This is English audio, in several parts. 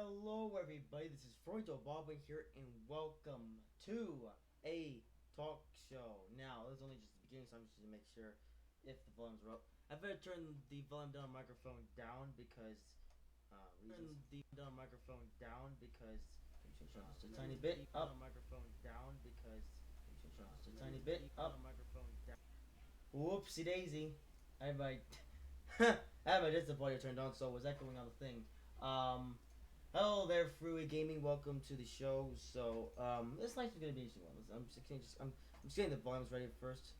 Hello, everybody. This is Frowny13 here, and welcome to a talk show. Now, this is only just the beginning, so I'm just going to make sure if the volumes are up. I better turn the volume down microphone down because reasons. Just a tiny bit up. Microphone down because just a tiny bit up. Microphone down. Whoopsie daisy. I have my I have my distant volume turned on, so it was echoing on the thing. Hello there, Frewey Gaming. Welcome to the show. So, this night's gonna be an interesting one. I'm just getting the volumes ready first.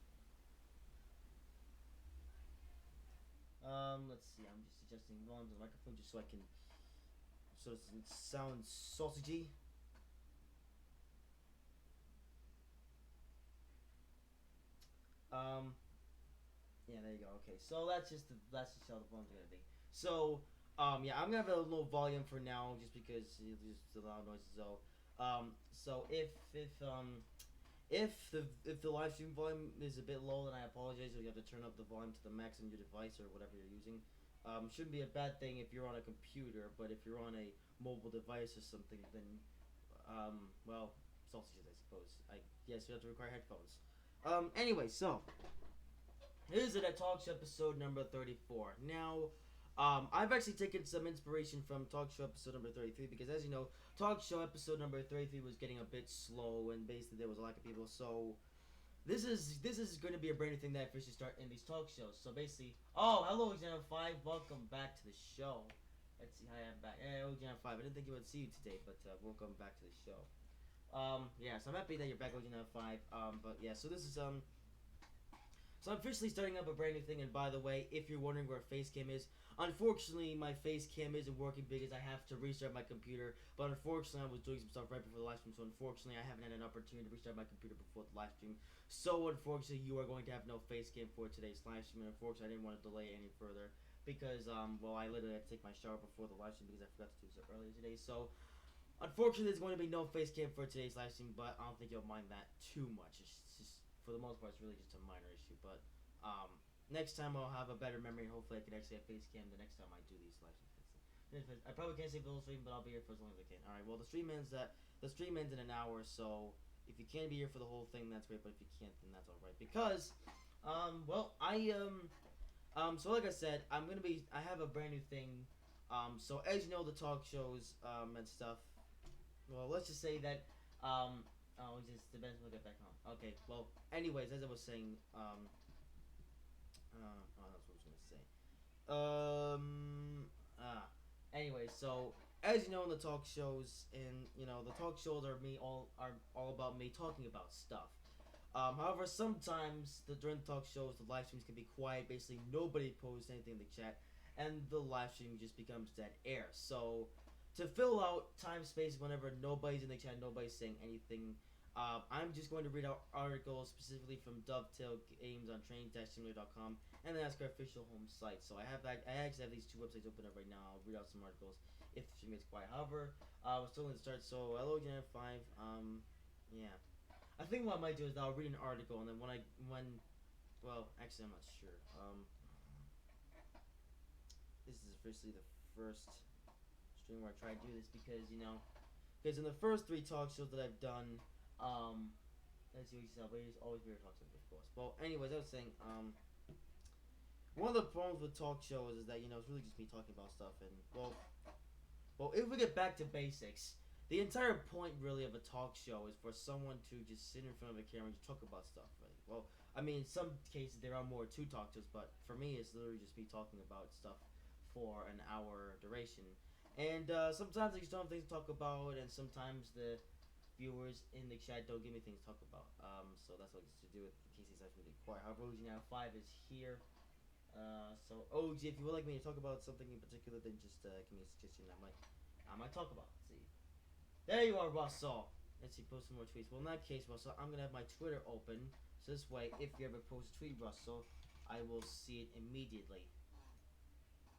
Let's see. I'm just adjusting volumes of the microphone just so it doesn't sound sausagey. Yeah, there you go. Okay, so that's just how the volumes are gonna be. So, yeah, I'm gonna have a low volume for now, just because it's just a loud noises. So if the live stream volume is a bit low, then I apologize. You have to turn up the volume to the max on your device or whatever you're using. Shouldn't be a bad thing if you're on a computer, but if you're on a mobile device or something, then well, sausages, I suppose. Yes, you have to require headphones. Anyway, so. Here's it at Talkshow episode number 34. Now, I've actually taken some inspiration from Talkshow episode number 33 because, as you know, Talkshow episode number 33 was getting a bit slow and basically there was a lack of people. So this is going to be a brand new thing that I officially start in these talk shows. So basically, oh, hello, Gen 5, welcome back to the show. Let's see, hi, I'm back. Hey, Gen 5, I didn't think you would see you today, but welcome back to the show. Yeah, so I'm happy that you're back, Gen 5. But yeah, so this is So I'm officially starting up a brand new thing, and by the way, if you're wondering where Facecam is, unfortunately my Facecam isn't working because I have to restart my computer, but unfortunately I was doing some stuff right before the live stream, so unfortunately I haven't had an opportunity to restart my computer before the live stream, so unfortunately you are going to have no Facecam for today's live stream, and unfortunately I didn't want to delay it any further, because, well, I literally had to take my shower before the live stream because I forgot to do so earlier today, so unfortunately there's going to be no Facecam for today's live stream, but I don't think you'll mind that too much. It's just, for the most part, it's really just a minor issue, but next time I'll have a better memory and hopefully I can actually have face cam the next time I do these live streams. I probably can't save the whole stream, but I'll be here for as long as I can. Alright, well the stream ends in an hour, so if you can be here for the whole thing, that's great, but if you can't, then that's alright. Because well, so like I said, I have a brand new thing. So as you know, the talk shows and stuff, well, let's just say that oh, it just depends when we get back home. Okay, well, anyways, as I was saying, oh, that's what I was gonna say. Anyway, so as you know, in the talk shows, and you know, the talk shows are all about me talking about stuff. However, sometimes during the talk shows, the live streams can be quiet. Basically, nobody posts anything in the chat, and the live stream just becomes dead air. So, to fill out time space whenever nobody's in the chat, nobody's saying anything, I'm just going to read out articles specifically from Dovetail Games on train-simulator.com and then ask our official home site. So I actually have these two websites open up right now. I'll read out some articles if the stream gets quiet. However, we're still going to start. So hello, Gen 5. Yeah. I think what I might do is I'll read an article and then well, actually I'm not sure. This is officially the first stream where I try to do this because, you know, because in the first 3 talk shows that I've done, let's see what you said, but it's always weird talk shows, of course. Well, anyways, I was saying, one of the problems with talk shows is that, you know, it's really just me talking about stuff, and, well, if we get back to basics, the entire point, really, of a talk show is for someone to just sit in front of a camera and just talk about stuff, right? Well, I mean, in some cases, there are more to talk shows, but for me, it's literally just me talking about stuff for an hour duration. And sometimes I just don't have things to talk about, and sometimes the viewers in the chat don't give me things to talk about. So that's what I used to do with Casey's actually really quiet. However, OG now 5 is here. So OG, if you would like me to talk about something in particular, then just give me a suggestion. I might talk about it. See, there you are, Russell. Let's see, post some more tweets. Well, in that case, Russell, I'm gonna have my Twitter open. So this way, if you ever post a tweet, Russell, I will see it immediately.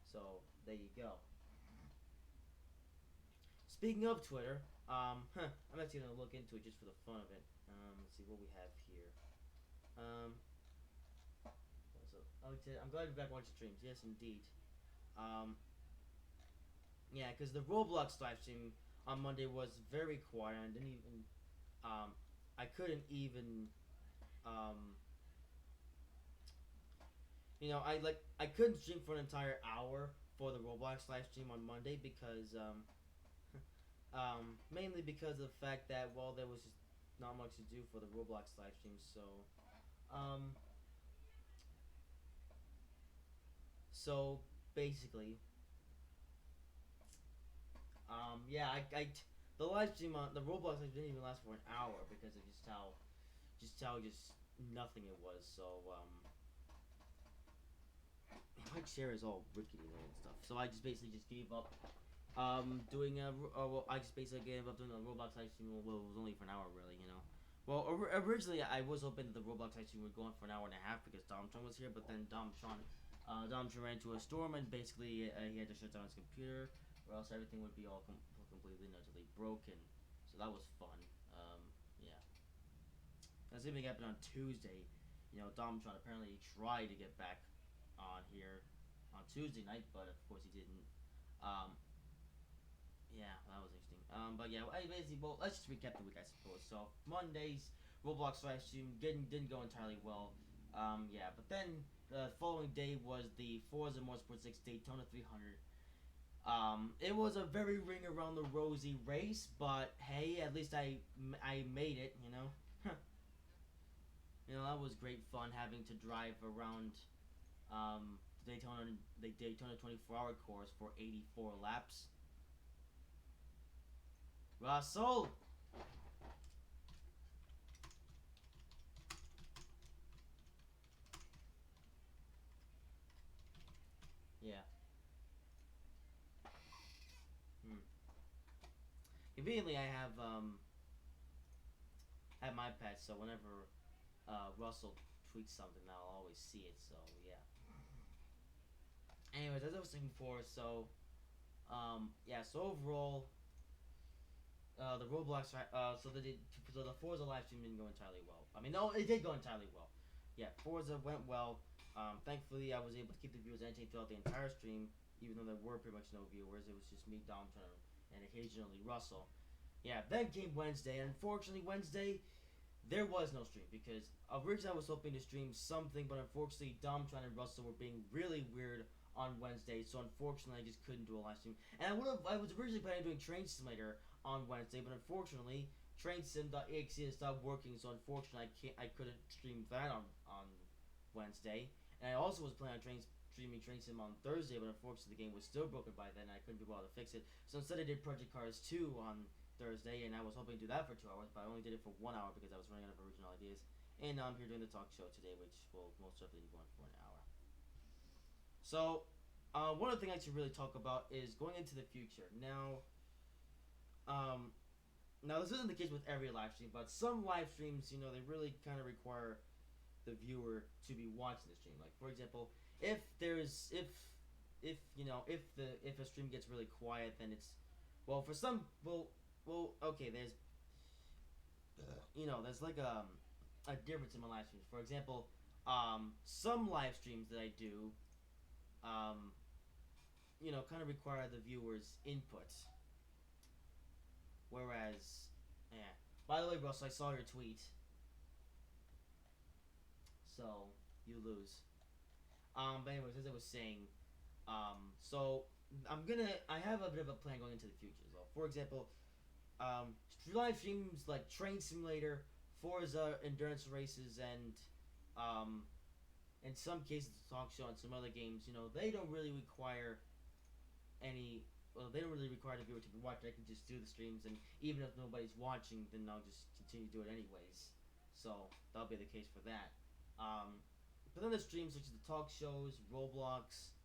So there you go. Speaking of Twitter, I'm actually gonna look into it just for the fun of it. Let's see what we have here. So, I'm glad you're back watching streams. Yes, indeed. Yeah, because the Roblox live stream on Monday was very quiet. I didn't even I couldn't even um, I couldn't stream for an entire hour for the Roblox live stream on Monday because mainly because of the fact that there was just not much to do for the Roblox live stream. Um, so basically, yeah, the live stream on the Roblox live didn't even last for an hour because of just nothing it was. So my chair is all rickety and stuff. So I just basically just gave up doing I just basically gave up doing a Roblox live stream. Well, it was only for an hour, really, you know. Well, originally I was hoping that the Roblox live stream would go on for an hour and a half because Domtron was here, but then Domtron ran into a storm and basically he had to shut down his computer, or else everything would be all completely and utterly broken. So that was fun. Yeah. That same thing happened on Tuesday. You know, Domtron apparently tried to get back on here on Tuesday night, but of course he didn't. Um, yeah, that was interesting. But yeah, basically, well, let's just recap the week, I suppose. So Monday's Roblox live stream didn't go entirely well. Yeah, but then the following day was the Forza Motorsport 6 Daytona 300. It was a very ring around the rosy race, but hey, at least I made it. You know, that was great fun having to drive around um, the Daytona 24-hour course for 84 laps. Russell. Yeah. Hmm. Conveniently, I have my pet, so whenever Russell tweets something, I'll always see it. So yeah. Anyways, as I was saying before, yeah. So overall, the Roblox, so the Forza live stream didn't go entirely well. I mean, no, it did go entirely well. Yeah, Forza went well. Thankfully, I was able to keep the viewers entertained throughout the entire stream, even though there were pretty much no viewers. It was just me, Dom, and occasionally Russell. Yeah, then came Wednesday, and unfortunately, Wednesday there was no stream because originally I was hoping to stream something, but unfortunately, Domtron and Russell were being really weird on Wednesday, so unfortunately, I just couldn't do a live stream. And I was originally planning on doing Train Simulator on Wednesday, but unfortunately, TrainSim.exe has stopped working, so unfortunately, I couldn't stream that on Wednesday. And I also was planning on streaming Train Sim on Thursday, but unfortunately, the game was still broken by then, and I couldn't be able to fix it. So instead, I did Project Cars 2 on Thursday, and I was hoping to do that for 2 hours, but I only did it for 1 hour because I was running out of original ideas. And now I'm here doing the talk show today, which will most certainly go on for an hour. So, one of the things I should really talk about is going into the future. Now this isn't the case with every live stream, but some live streams, they really kind of require the viewer to be watching the stream. Like, for example, if a stream gets really quiet, then it's for some okay. There's like a difference in my live streams. For example, some live streams that I do, kind of require the viewer's input. Whereas, yeah. By the way, Russ, I saw your tweet. So you lose. But anyways, as I was saying, so I have a bit of a plan going into the future as well. For example, live streams like Train Simulator, Forza endurance races, and in some cases, Talkshow and some other games, they don't really require they don't really require the viewer to be watching. I can just do the streams, and even if nobody's watching, then I'll just continue to do it anyways. So that'll be the case for that. But then the streams such as the talk shows, Roblox,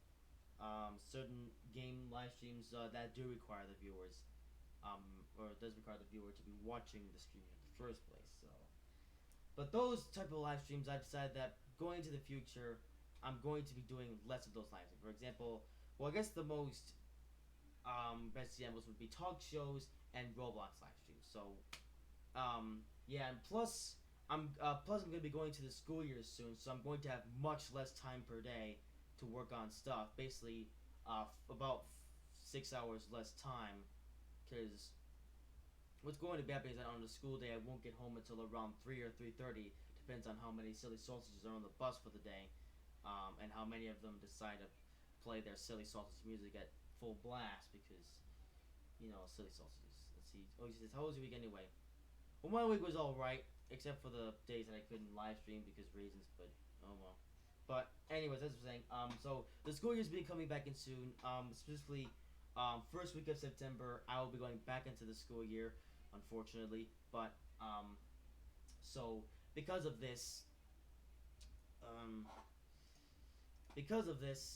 certain game live streams that do require the viewers, or it does require the viewer to be watching the stream in the first place. So, but those type of live streams, I decided that going into the future, I'm going to be doing less of those live streams. For example, I guess the most best examples would be talk shows and Roblox live streams. So, yeah, and plus I'm going to be going to the school year soon, so I'm going to have much less time per day to work on stuff. Basically, about 6 hours less time, because what's going to be happening is that on the school day I won't get home until around 3 or 3:30. Depends on how many silly sausages are on the bus for the day, and how many of them decide to play their silly sausage music at full blast because silly sausages. Let's see. Oh, he says, how was your week anyway? Well, my week was all right, except for the days that I couldn't live stream because reasons. But oh well. But anyways, as I was saying, so the school year's be coming back in soon. Specifically, first week of September, I will be going back into the school year, unfortunately. But so because of this, um,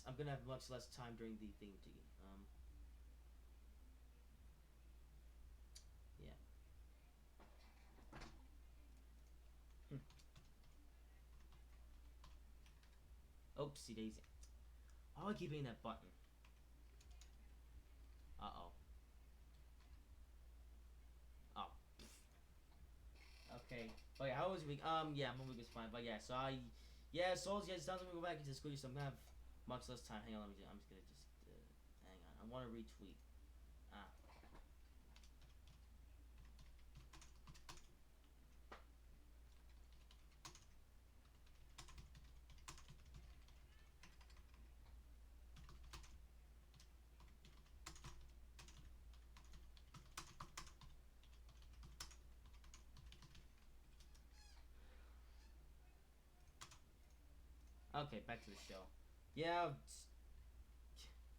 I'm gonna have much less time during the theme tea. Yeah. Oopsie daisy. Oh, I keep hitting that button. Uh oh. Oh. Okay. But yeah, how was your week? Yeah, my week was fine. But yeah, so so yeah, it sounds like we go back into school, so I'm gonna have much less time. Hang on, I'm just gonna hang on. I want to retweet. Ah. Okay, back to the show. Yeah,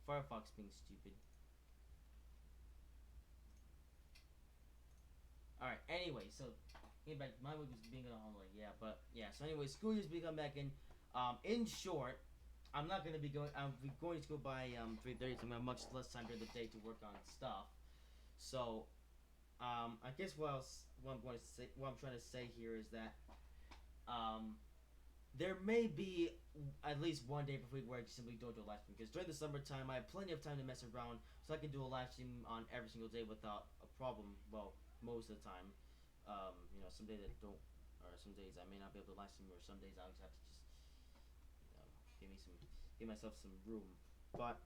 Firefox being stupid. All right. Anyway, so getting back, my week was being on holiday. Yeah, but yeah. So anyway, school year's be come back in. In short, I'm not gonna be going. I'm going to school by 3:30, so I'm gonna have much less time during the day to work on stuff. So I guess what I'm trying to say here is that um, there may be at least one day per week where I just simply don't do a live stream because during the summertime I have plenty of time to mess around, so I can do a live stream on every single day without a problem. Well, most of the time, some days I don't, or some days I may not be able to live stream, or some days I'll just have to just give myself some room. But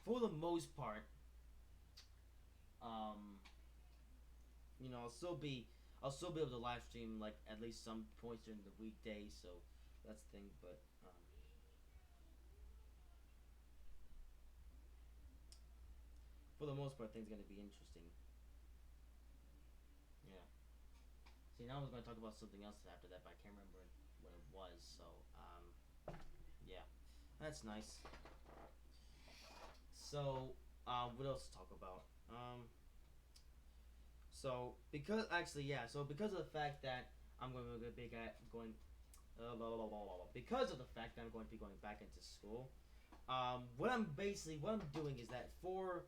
for the most part, um, I'll still be able to live stream like at least some points during the weekdays. So that's the thing. But for the most part, things are gonna be interesting. Yeah. See, now I was gonna talk about something else after that, but I can't remember what it was. So yeah, that's nice. So what else to talk about? Because of the fact that I'm going to be going because of the fact that I'm going to be going back into school. What I'm doing is that for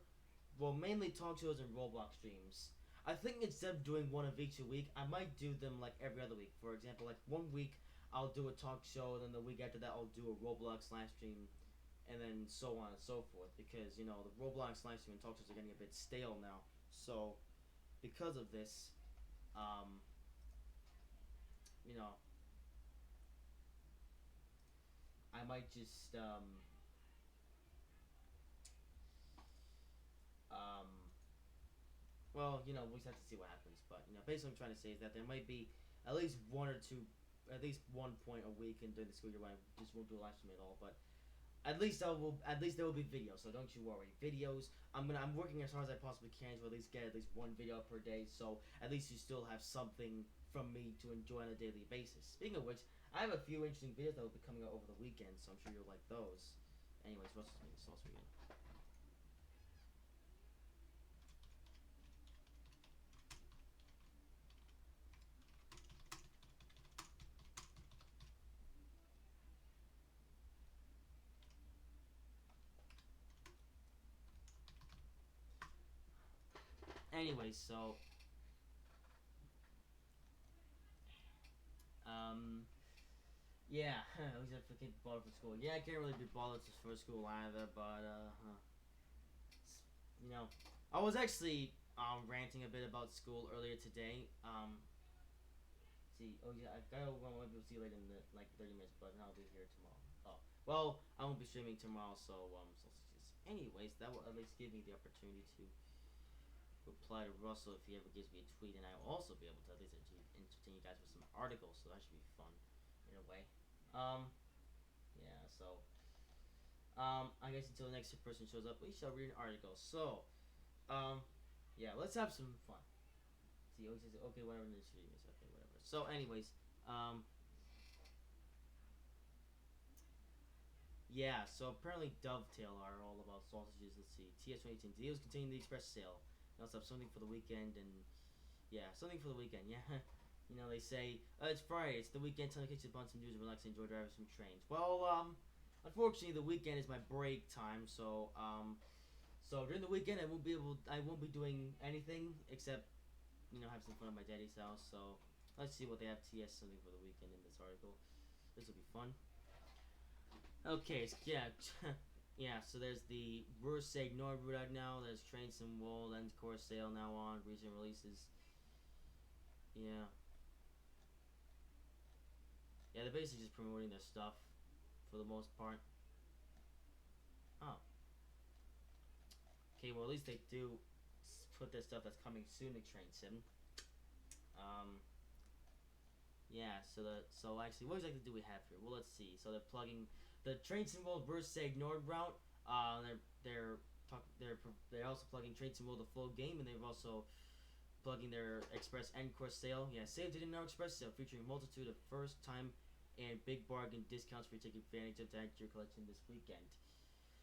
mainly talk shows and Roblox streams. I think instead of doing one of each a week, I might do them like every other week. For example, like one week I'll do a talk show, and then the week after that I'll do a Roblox live stream, and then so on and so forth. Because the Roblox live stream and talk shows are getting a bit stale now. So because of this, um, you know, I might just um, we just have to see what happens. But basically, what I'm trying to say is that there might be at least one or two, at least one point a week in during the school year when I just won't do a live stream at all. But at least there will be videos. So don't you worry. Videos. I'm working as hard as I possibly can to at least get at least one video per day. So at least you still have something from me to enjoy on a daily basis. Speaking of which, I have a few interesting videos that will be coming out over the weekend, so I'm sure you'll like those. Anyways, what's the sauce again? Anyways, so um, yeah, at least I forget bothered for school. Yeah, I can't really be bothered for school either, but you know, I was actually ranting a bit about school earlier today. See, oh yeah, I gotta maybe we'll see you later in like 30 minutes, but then I'll be here tomorrow. Oh, well, I won't be streaming tomorrow, so sausages. anyways, that will at least give me the opportunity to reply to Russell if he ever gives me a tweet, and I will also be able to at least entertain you guys with some articles. So that should be fun, in a way. Yeah. So, I guess until the next person shows up, we shall read an article. So, um, yeah, let's have some fun. See, he always says, okay, whatever, this stream is okay, whatever. So, anyways, yeah, so apparently Dovetail are all about sausages. Let's see. TS2018. Deals containing the express sale. They also have something for the weekend and yeah, something for the weekend, yeah. You know, they say, it's Friday, it's the weekend, time to catch up on some news and relax and enjoy driving some trains. Well, unfortunately the weekend is my break time, so during the weekend I won't be doing anything except, you know, have some fun at my daddy's house, so let's see what they have TS something for the weekend in this article. This will be fun. Okay, yeah, yeah. So there's the Rurseg Nord route out now. There's Trains and Wool and Course Sale now on recent releases. Yeah, yeah. They're basically just promoting their stuff for the most part. Oh, okay. Well, at least they do put their stuff that's coming soon to Train Sim. Um, yeah. So actually, what exactly do we have here? Well, let's see. So they're plugging the Trains and Wool Rurseg Nord route. They're also plugging Trains and Wool the full game, and they've also plugging their Express End Course sale. Yeah, saved it in our Express sale, featuring a multitude of first time and big bargain discounts for you to take advantage of to add to your collection this weekend.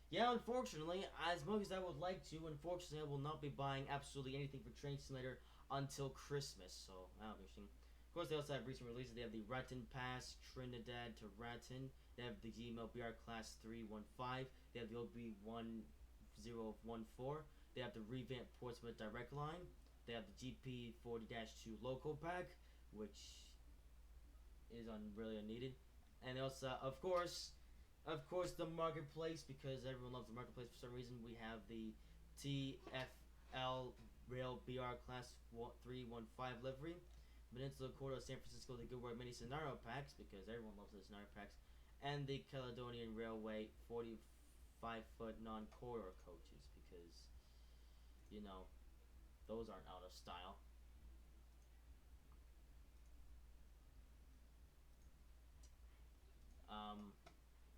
Yeah, unfortunately, as much as I would like to, unfortunately, I will not be buying absolutely anything for Train Simulator until Christmas, so that'll be interesting. Of course, they also have recent releases. They have the Raton Pass, Trinidad to Raton. They have the Gmail BR Class 315. They have the OB1014. They have the revamped Portsmouth Direct Line. They have the GP 40-2 local pack, which is really unneeded. And also, of course, the marketplace, because everyone loves the marketplace for some reason. We have the TFL Rail BR Class 315 livery, Peninsula Corridor San Francisco the Good Work Mini Scenario Packs, because everyone loves the scenario packs, and the Caledonian Railway 45-foot non-corridor coaches, because, you know, those aren't out of style.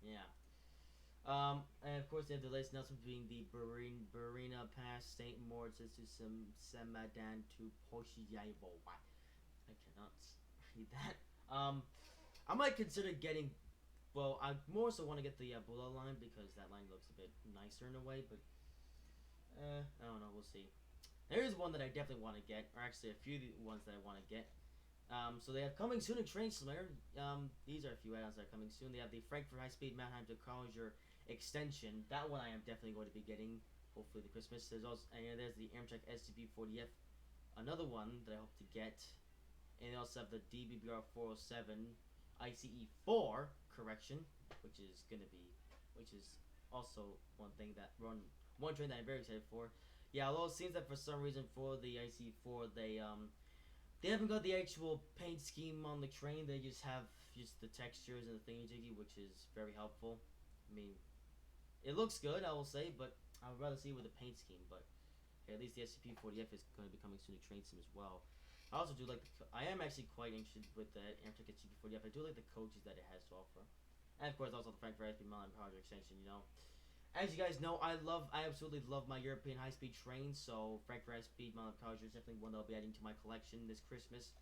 Yeah. And of course they have the latest announcement being the Barina Pass, St. Moritz to Semadan to Poshiyavo. I cannot read that. I might consider getting. Well, I more so want to get the Bula line because that line looks a bit nicer in a way, but I don't know. We'll see. There is one that I definitely want to get, or actually a few ones that I want to get. So they have coming soon in Train Simulator. These are a few add-ons that are coming soon. They have the Frankfurt High Speed Mannheim to Collinger extension. That one I am definitely going to be getting. Hopefully the Christmas. There's also there's the Amtrak SCP 40F, another one that I hope to get. And they also have the DBBR 407 ICE 4 correction, which is also one train that I'm very excited for. Yeah, although it seems that for some reason for the ICE 4 they haven't got the actual paint scheme on the train. They just have the textures and the thingy-jiggy, which is very helpful. I mean, it looks good, I will say, but I would rather see it with a paint scheme. But hey, at least the SCP-40F is going to be coming soon to Train Sim as well. I also do like I am actually quite interested with the Amtrak SCP-40F. I do like the coaches that it has to offer. And of course, also the Frankfurt High Speed Mannheim Project extension, you know. As you guys know, I absolutely love my European high-speed trains, so Frankfurt High-Speed Mannheim College is definitely one that I'll be adding to my collection this Christmas,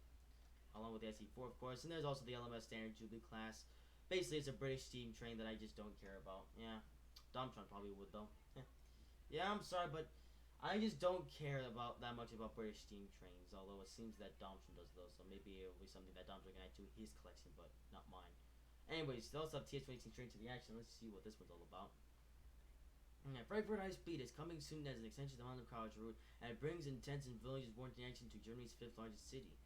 along with the SE4, of course. And there's also the LMS Standard Jubilee class. Basically, it's a British steam train that I just don't care about. Yeah, Domtron probably would, though. Yeah, I'm sorry, but I just don't care about that much about British steam trains, although it seems that Domtron does, though, so maybe it'll be something that Domtron can add to his collection, but not mine. Anyways, they also have TS2018 Train to the Action. Let's see what this one's all about. Yeah, Frankfurt High Speed is coming soon as an extension of the Mannheim College route, and it brings intense and villages warranty action to Germany's 5th largest city.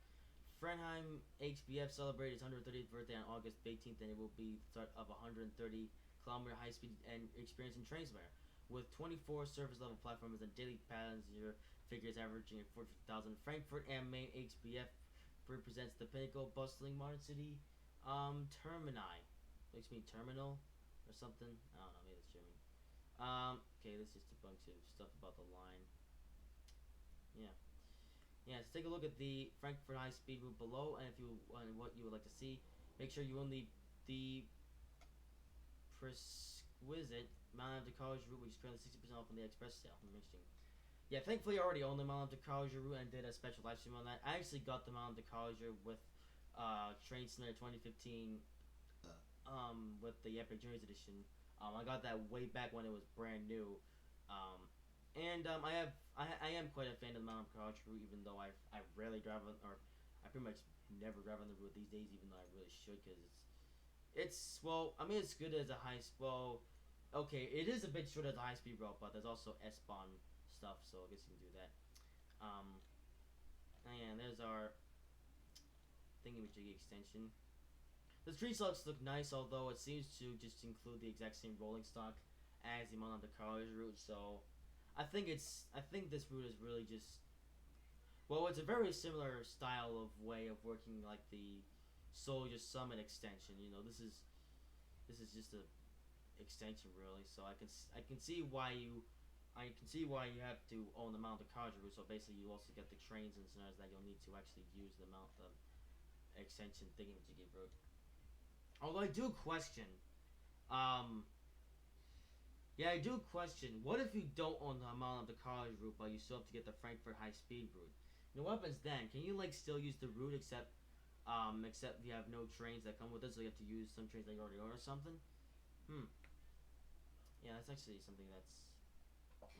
Frenheim HBF celebrated its 130th birthday on August 18th, and it will be the start of a 130-kilometer high-speed and experience in train Simulator, with 24 surface-level platforms and daily passenger figures averaging at 40,000. Frankfurt am Main HBF represents the pinnacle, bustling modern city termini. Makes me terminal or something. I don't know. Maybe it's German. Okay, let's It's just a bunch of stuff about the line. Yeah. Yeah, so take a look at the Frankfurt High Speed route below, and if you what you would like to see, make sure you own the Presquisite Mount After College route, which is currently 60% off on the express sale. Interesting. Yeah, thankfully I already own the Mount After College route and did a special live stream on that. I actually got the Mount After College with Train Simulator 2015 with the Epic Journeys edition. I got that way back when it was brand new. I am quite a fan of the Mount After College route, even though I rarely drive on, or I pretty much never drive on the route these days, even though I really should, because it's well, I mean, it's good as a okay, it is a bit short as a high speed route, but there's also S-Bahn stuff, so I guess you can do that. And there's our thingamajiggy extension. The tree slopes look nice, although it seems to just include the exact same rolling stock as the Mount After College route. So I think this route is really just, well, it's a very similar style of way of working, like the Soldier Summit extension. You know, this is just a extension really. So I can see why you have to own the Mount After College route. So basically, you also get the trains and scenarios that you'll need to actually use the extension thingamajiggy route. Although I do question, yeah, I do question, what if you don't own the Mount After College route, but you still have to get the Frankfurt High Speed route? You know, what happens then? Can you like still use the route except you have no trains that come with it, so you have to use some trains that you already own or something? Yeah, that's actually something that's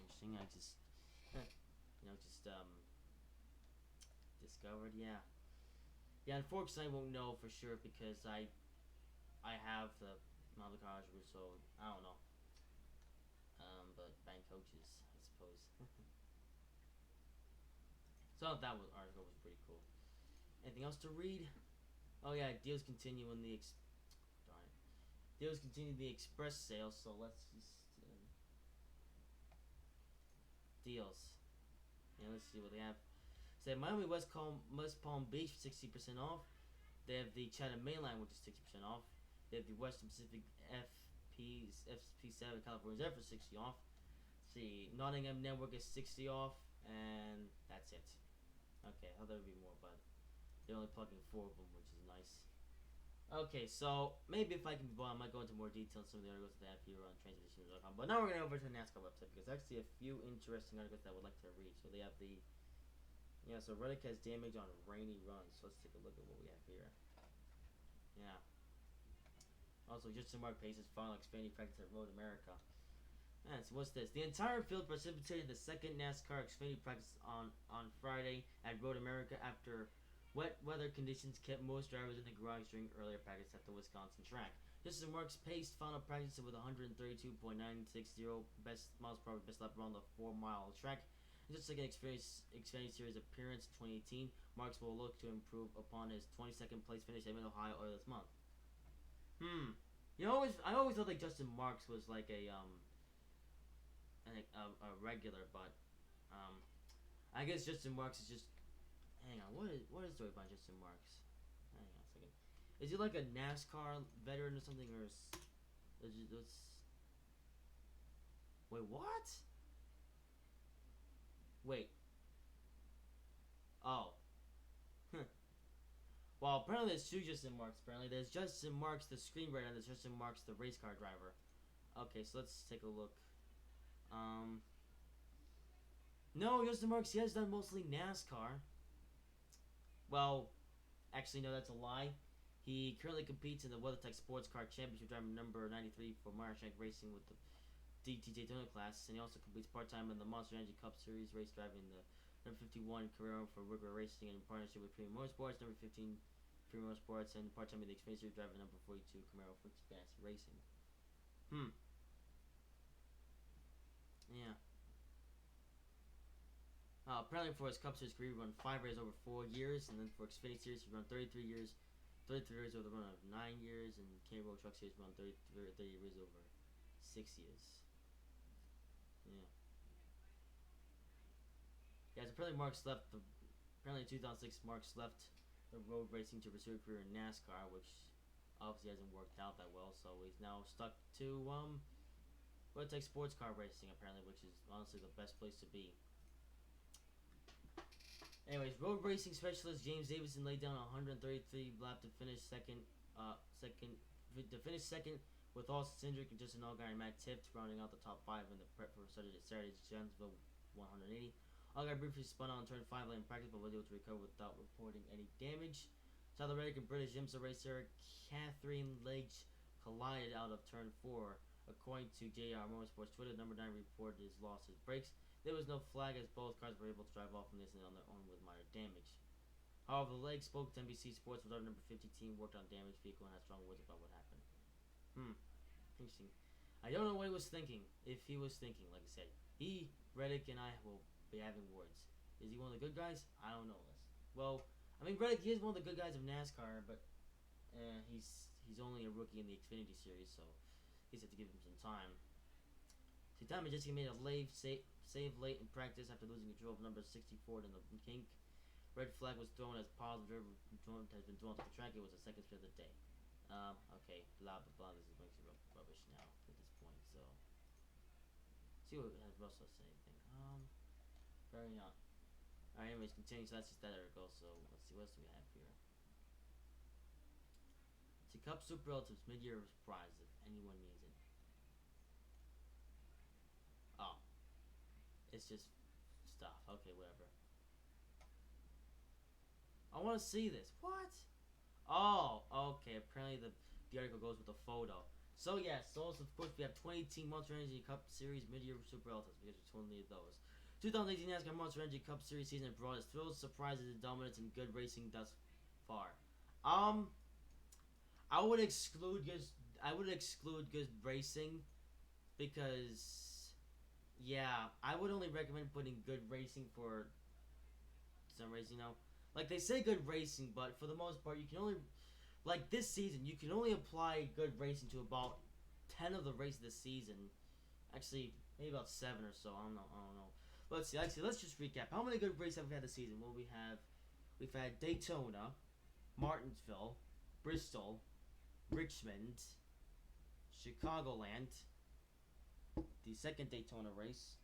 interesting. I just, discovered. Yeah. Yeah, unfortunately, I won't know for sure because I have the Mount After College route, so I don't know. But bank coaches, I suppose. So that article was pretty cool. Anything else to read? Oh yeah, deals continue in the deals continue the express sale. So let's just deals. Yeah, let's see what they have. Say Miami West Palm Beach 60% off. They have the Chatham Mainline, which is 60% off. They have the Western Pacific FP7 California Zephyr 60 off. Let's see, Nottingham Network is 60 off, and that's it. Okay, I thought there would be more, but they're only plugging 4 of them, which is nice. Okay, so maybe if I can, I might go into more detail on some of the articles that they have here on transition.com. But now we're going to go over to the NASCAR website because there's actually a few interesting articles that I would like to read. So they have so Reddick has damage on rainy runs. So let's take a look at what we have here. Yeah. Also, Justin Mark paces final Xfinity practice at Road America. And so what's this? The entire field precipitated the second NASCAR Xfinity practice on Friday at Road America after wet weather conditions kept most drivers in the garage during earlier practice at the Wisconsin track. Justin Marks paced final practice with 132.960 miles per hour best lap around the 4-mile track. In his second Xfinity Series appearance in 2018, Marks will look to improve upon his 22nd place finish at Mid-Ohio earlier this month. I always thought like Justin Marks was like a regular, but I guess Justin Marks is just. Hang on, what is the story about Justin Marks? Hang on a second. Is he like a NASCAR veteran or something, or wait, what? Wait. Oh. Well, apparently there's two Justin Marks. Apparently there's Justin Marks, the screenwriter, and there's Justin Marks, the race car driver. Okay, so let's take a look. No, Justin Marks, he has done mostly NASCAR. Well, actually, no, that's a lie. He currently competes in the WeatherTech Sports Car Championship, driving number 93 for Marshak Racing with the DT Daytona class, and he also competes part-time in the Monster Energy Cup Series race, driving the number 51 Carrera for Rigor Racing in partnership with Premium Motorsports, number 15 Premium Motorsports, and part-time in the Xfinity Series, driving number 42 Camaro for Expanse Racing. Yeah. Apparently for his Cup Series career, he run 5 races over 4 years, and then for Xfinity Series, he run 33 races over the run of 9 years, and K-Road Truck Series run 30 races over 6 years. Yeah. Yeah, so apparently in 2006, Marks left the road racing to pursue a career in NASCAR, which obviously hasn't worked out that well, so he's now stuck to, But it takes sports car racing apparently, which is honestly the best place to be. Anyways, road racing specialist James Davison laid down a 133 lap to finish second. To finish second with Austin Cindric and Justin Allgaier and Matt Tifft rounding out the top five in the prep for Saturday's Jonesville 180. Allgaier briefly spun on turn 5 late in practice, but was able to recover without reporting any damage. South American British IMSA racer Catherine Leitch collided out of turn 4. According to JR Motorsports Twitter, number 9 reported his lost his brakes. There was no flag as both cars were able to drive off from this incident on their own with minor damage. However, the leg spoke to NBC Sports with our number 50 team worked on damaged vehicle and had strong words about what happened. Interesting. I don't know what he was thinking. If he was thinking, like I said, Reddick, and I will be having words. Is he one of the good guys? I don't know. Well, I mean, Reddick, he is one of the good guys of NASCAR, but he's only a rookie in the Xfinity Series, so he's had to give him some time. See, Tom Majeski made a save late in practice after losing control of number 64 in the kink. Red flag was thrown as positive has been thrown to the track. It was the second spin of the day. Okay, blah blah blah. This is makes it rubbish now at this point. So, see what has Russell say anything. Very not. Alright, anyways, continuing. So that's just that article. So let's see what else do we have here. See, Cup Super Relatives mid-year prize if anyone needs it. Oh, it's just stuff. Okay, whatever. I want to see this. What? Oh, okay. Apparently the article goes with a photo. So yes, also of course we have 2018 Monster Energy Cup Series Mid-Year Super Relatives because we totally need those. 2018 NASCAR Monster Energy Cup Series season brought us thrills, surprises, and dominance and good racing thus far. I would exclude good racing because I would only recommend putting good racing for some reason, Like they say good racing, but for the most part you can only this season you can only apply good racing to about 10 of the races this season. Actually, maybe about 7 or so. I don't know. Let's see. Actually, let's just recap. How many good races have we had this season? Well, we've had Daytona, Martinsville, Bristol, Richmond, Chicagoland, the second Daytona race.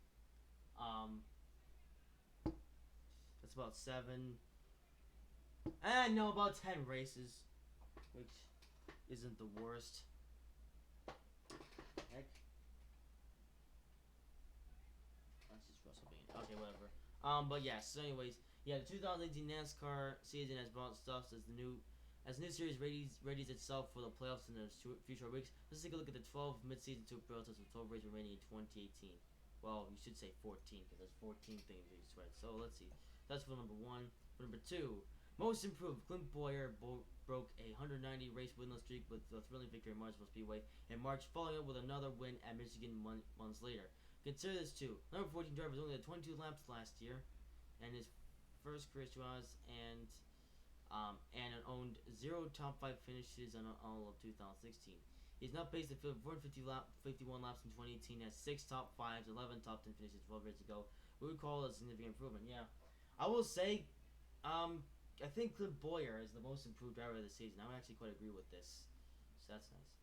That's about 7. No, about 10 races, which isn't the worst. Heck. That's just Russell being okay, whatever. But yeah. So, anyways, the 2018 NASCAR season has brought stuff as new series readies itself for the playoffs in the few short weeks. Let's take a look at the 12 mid-season Super Relatives with 12 races remaining in 2018. Well, you should say 14 because there's 14 things you sweat. So let's see. That's for number 1. For number 2, most improved. Clint Boyer broke a 190 race winless streak with a thrilling victory at Martinsville Speedway in March, following up with another win at Michigan months later. Consider this too. Number 14 driver only had 22 laps last year, and his first career 2 hours and owned 0 top 5 finishes on all of 2016. He's now paced to 451 laps in 2018, has 6 top 5s, 11 top 10 finishes 12 years ago. We would call it a significant improvement. Yeah, I will say, I think Clint Boyer is the most improved driver of the season. I would actually quite agree with this. So that's nice.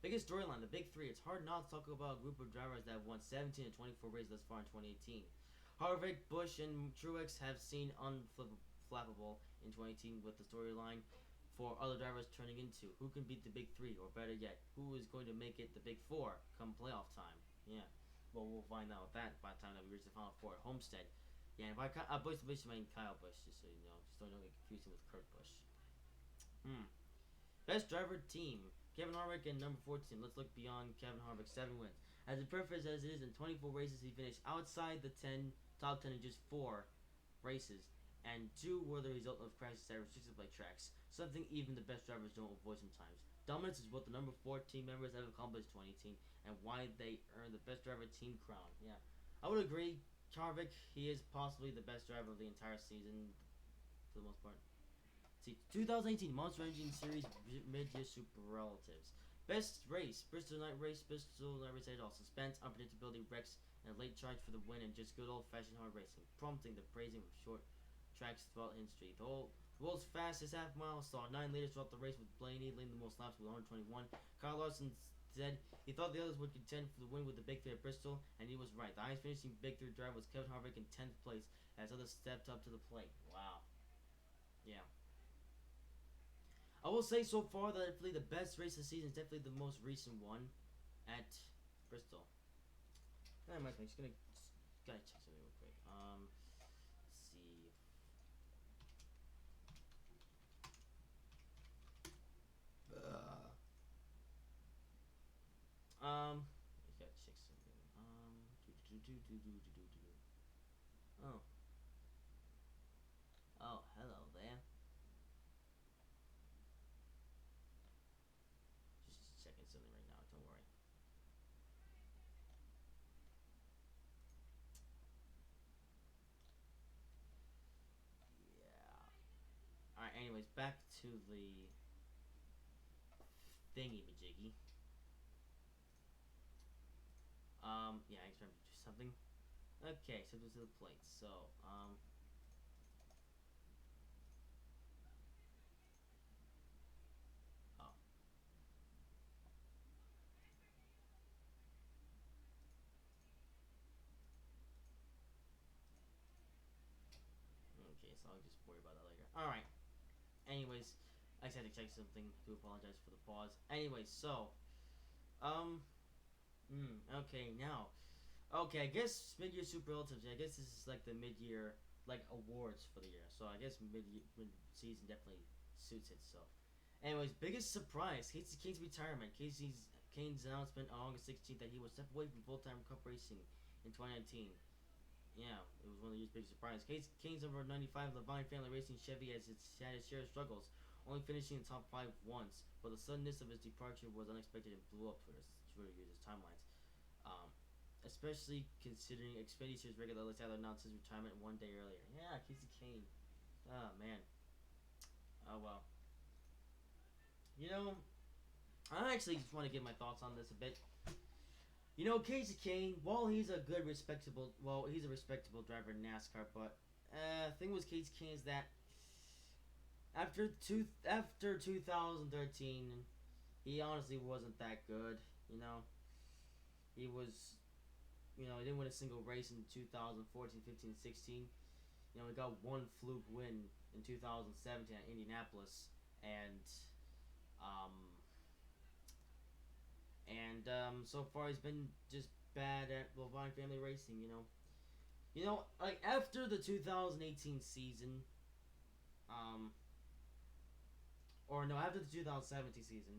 Biggest storyline, the big 3. It's hard not to talk about a group of drivers that have won 17 and 24 races thus far in 2018. Harvick, Busch, and Truex have seen unflappable in 2018 with the storyline for other drivers turning into who can beat the big 3, or better yet, who is going to make it the big 4 come playoff time. Yeah, well, we'll find out that by the time that we reach the Final 4 at Homestead. Yeah, and by Busch, I mean Kyle Busch, just so you know. Just don't get confused with Kurt Busch. Best driver team. Kevin Harvick and number 14. Let's look beyond Kevin Harvick's 7 wins. As imperfect as it is, in 24 races he finished outside the top 10 in just 4 races. And 2 were the result of crashes at restricted plate tracks. Something even the best drivers don't avoid sometimes. Dominance is what the number 14 members have accomplished 2018 and why they earned the best driver team crown. Yeah, I would agree. Harvick, he is possibly the best driver of the entire season, for the most part. See, 2018 Monster Energy Series Mid-Year Super Relatives. Best race, Bristol Night Race had all suspense, unpredictability, wrecks, and a late charge for the win, and just good old-fashioned hard racing, prompting the praising of short tracks throughout history. The world's fastest half mile saw 9 leaders throughout the race, with Blaney leading the most laps with 121. Kyle Larson's said he thought the others would contend for the win with the Big 3 at Bristol, and he was right. The highest finishing Big 3 driver was Kevin Harvick in 10th place as others stepped up to the plate. Wow. Yeah. I will say so far that definitely the best race of the season is definitely the most recent one at Bristol. I'm just gotta check something real quick. Let's see. I gotta check something. Oh. Oh, hello there. Just checking something right now. Don't worry. Yeah. Alright, anyways, back to the thingy majiggy. Yeah, I expect to do something. Okay, so to the plate. So, oh. Okay, so I'll just worry about that later. Alright. Anyways, I just had to check something to apologize for the pause. Anyways, so, okay, now. Okay, I guess mid-year superlatives. I guess this is like the mid-year, like, awards for the year. So I guess mid-season definitely suits it, so. Anyways, biggest surprise, Casey Kane's retirement. Kane's announcement on August 16th that he will step away from full-time cup racing in 2019. Yeah, it was one of the year's biggest surprises. Kane's number 95 Levine Family Racing Chevy has had its share of struggles, only finishing in the top 5 once, but the suddenness of his departure was unexpected and blew up Twitter users' timelines. Um, Especially considering Xfinity Series regular Alex Tyler announced his retirement one day earlier. Yeah, Casey Kane. Oh, man. Oh, well. You know, I actually just want to give my thoughts on this a bit. You know, Casey Kane, while he's a good, he's a respectable driver in NASCAR, but thing with Casey Kane is that after 2013, he honestly wasn't that good. You know, he was, he didn't win a single race in 2014, 15, 16. You know, he got one fluke win in 2017 at Indianapolis, and um, so far he's been just bad at Levine Family Racing. Like after the 2018 season, um, or no, after the 2017 season,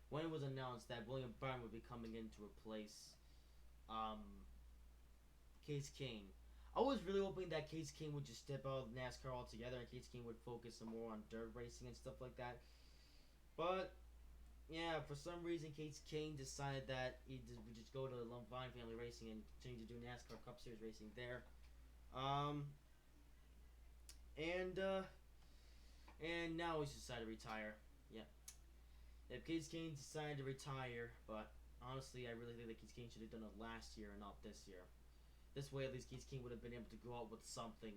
when it was announced that William Byron would be coming in to replace um, Case Kane, I was really hoping that Case Kane would just step out of NASCAR altogether and Case Kane would focus some more on dirt racing and stuff like that. But yeah, for some reason, Case Kane decided that he would just go to Levine Family Racing and continue to do NASCAR Cup Series racing there. Um, and uh, and now he's decided to retire. Yeah, if Case Kane decided to retire, but honestly, I really think that Case Kane should have done it last year and not this year. This way, at least Case Kane would have been able to go out with something.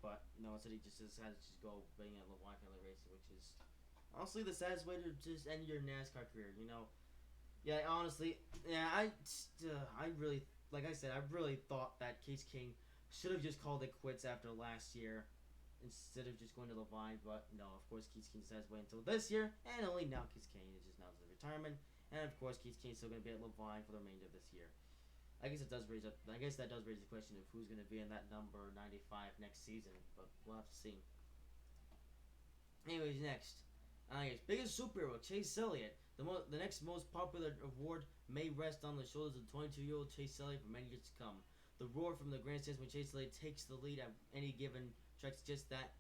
But no, instead he just decided to just go being at Levine Family Racing, which is honestly the saddest way to just end your NASCAR career. Yeah, honestly, yeah, I really, like I said, I really thought that Case King should have just called it quits after last year instead of just going to Levine. But no, of course, Case King decides to wait until this year, and only now Case King is just announced his retirement, and of course, Case King is still going to be at Levine for the remainder of this year. I guess that does raise the question of who's going to be in that number 95 next season, but we'll have to see. Anyways, next. Biggest superhero, Chase Elliott. The next most popular award may rest on the shoulders of 22-year-old Chase Elliott for many years to come. The roar from the grandstands when Chase Elliott takes the lead at any given track suggests that.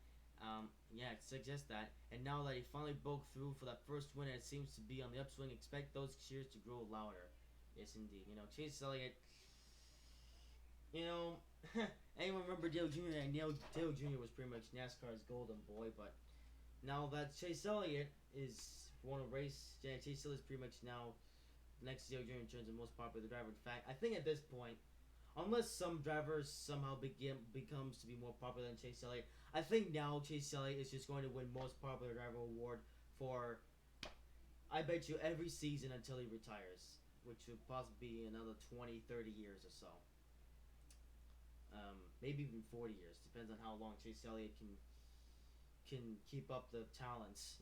It suggests that. And now that he finally broke through for that first win, and it seems to be on the upswing, expect those cheers to grow louder. Yes, indeed. Chase Elliott. Anyone remember Dale Jr.? Dale Jr. was pretty much NASCAR's golden boy, but now that Chase Elliott is won a race, Chase Elliott is pretty much now next Dale Jr. in terms of most popular driver. In fact, I think at this point, unless some drivers somehow becomes to be more popular than Chase Elliott, I think now Chase Elliott is just going to win most popular driver award for I bet you every season until he retires, which would possibly be another 20, 30 years or so. Maybe even 40 years. Depends on how long Chase Elliott can keep up the talents.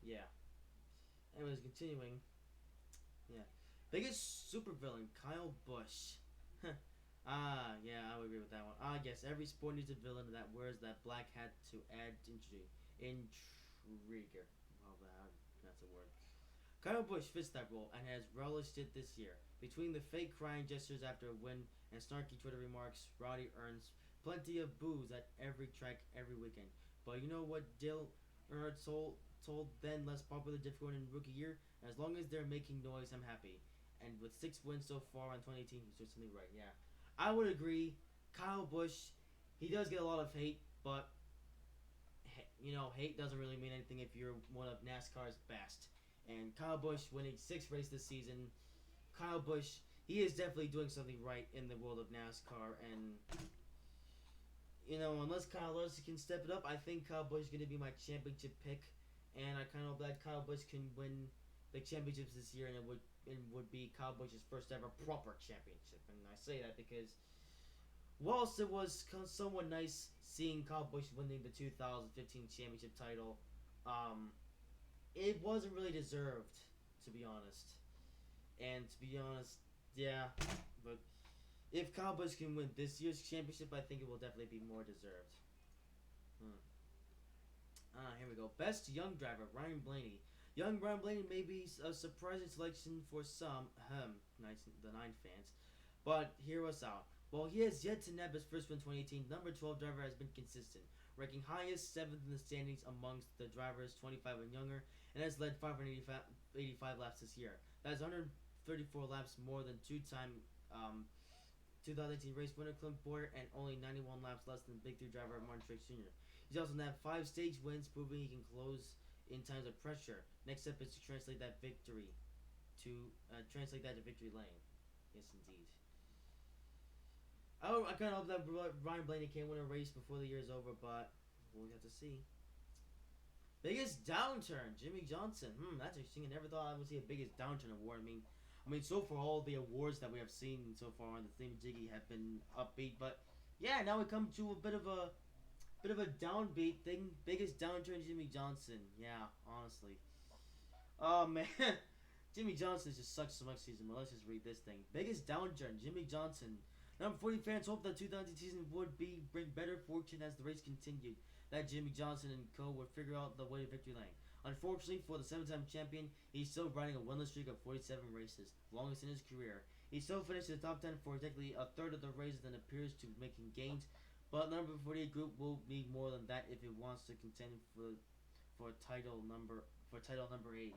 Yeah. Anyways, continuing. Yeah. Biggest supervillain, Kyle Busch. Yeah, I would agree with that one. I guess every sport needs a villain that wears that black hat to add intrigue. Intriguer. Oh, that's a word. Kyle Busch fits that role and has relished it this year. Between the fake crying gestures after a win and snarky Twitter remarks, Roddy earns plenty of boos at every track every weekend. But you know what Dale Earnhardt told then less popular difficult in rookie year? As long as they're making noise, I'm happy. And with 6 wins so far in 2018, he's certainly right. Yeah, I would agree. Kyle Busch, he does get a lot of hate, but hate doesn't really mean anything if you're one of NASCAR's best. And Kyle Busch winning 6 races this season, Kyle Busch, he is definitely doing something right in the world of NASCAR. And unless Kyle Larson can step it up, I think Kyle Busch is going to be my championship pick. And I kind of hope that Kyle Busch can win the championships this year, and it would be Kyle Busch's first ever proper championship. And I say that because whilst it was somewhat nice seeing Kyle Busch winning the 2015 championship title, it wasn't really deserved, to be honest. And to be honest, yeah, but if Kyle Busch can win this year's championship, I think it will definitely be more deserved. Hmm. Here we go. Best young driver, Ryan Blaney. Young Ryan Blaney may be a surprising selection for some, the Nine fans, but hear us out. While he has yet to nab his first win 2018, number 12 driver has been consistent, ranking highest 7th in the standings amongst the drivers 25 and younger, and has led 585 laps this year. That is 134 laps more than two-time 2018 race winner Clint Boyer, and only 91 laps less than Big 3 driver Martin Truex Jr. He's also nabbed 5 stage wins, proving he can close in times of pressure. Next step is to translate that to victory lane. Yes, indeed. I kind of hope that Ryan Blaney can't win a race before the year is over, but we'll have to see. Biggest downturn, Jimmy Johnson. That's interesting. I never thought I would see a biggest downturn award. I mean, so far all the awards that we have seen so far on the theme jiggy have been upbeat, but yeah, now we come to a bit of a downbeat thing. Biggest downturn, Jimmy Johnson. Yeah, honestly. Oh man, Jimmy Johnson just sucked so much season. But let's just read this thing. Biggest downturn, Jimmy Johnson. Number 40 fans hope that 2000 season would bring better fortune as the race continued. That Jimmy Johnson and co would figure out the way to victory lane. Unfortunately for the 7-time champion, he's still riding a winless streak of 47 races, longest in his career. He still finished in the top 10 for technically a third of the races and appears to be making gains, but number 48 group will need more than that if it wants to contend for title number 8.